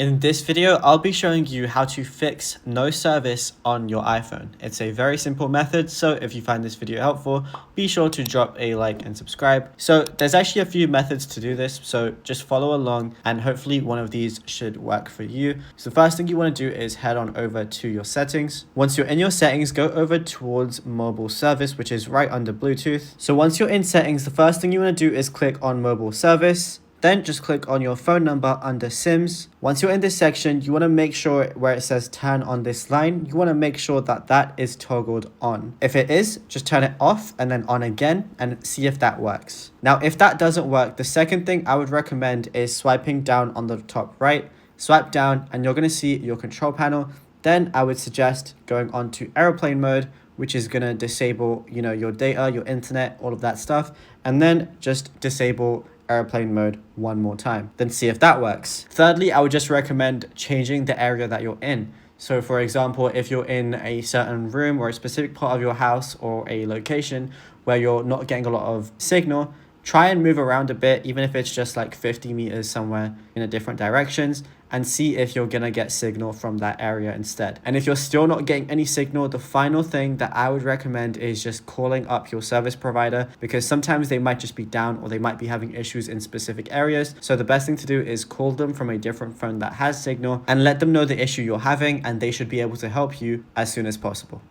In this video, I'll be showing you how to fix no service on your iPhone. It's a very simple method, so if you find this video helpful, be sure to drop a like and subscribe. So there's actually a few methods to do this, so just follow along and hopefully one of these should work for you. So the first thing you want to do is head on over to your settings. Once you're in your settings, go over towards mobile service, which is right under Bluetooth. So once you're in settings, the first thing you want to do is click on mobile service. Then just click on your phone number under SIMs. Once you're in this section, you want to make sure where it says turn on this line, you want to make sure that that is toggled on. If it is, just turn it off and then on again and see if that works. Now, if that doesn't work, the second thing I would recommend is swiping down on the top right. Swipe down and you're going to see your control panel. Then I would suggest going on to airplane mode, which is going to disable, your data, your internet, all of that stuff. And then just disable airplane mode one more time, then see if that works. Thirdly, I would just recommend changing the area that you're in. So for example, if you're in a certain room or a specific part of your house or a location where you're not getting a lot of signal, try and move around a bit, even if it's just like 50 meters somewhere in a different directions, and see if you're gonna get signal from that area instead. And if you're still not getting any signal, the final thing that I would recommend is just calling up your service provider, because sometimes they might just be down or they might be having issues in specific areas. So the best thing to do is call them from a different phone that has signal and let them know the issue you're having, and they should be able to help you as soon as possible.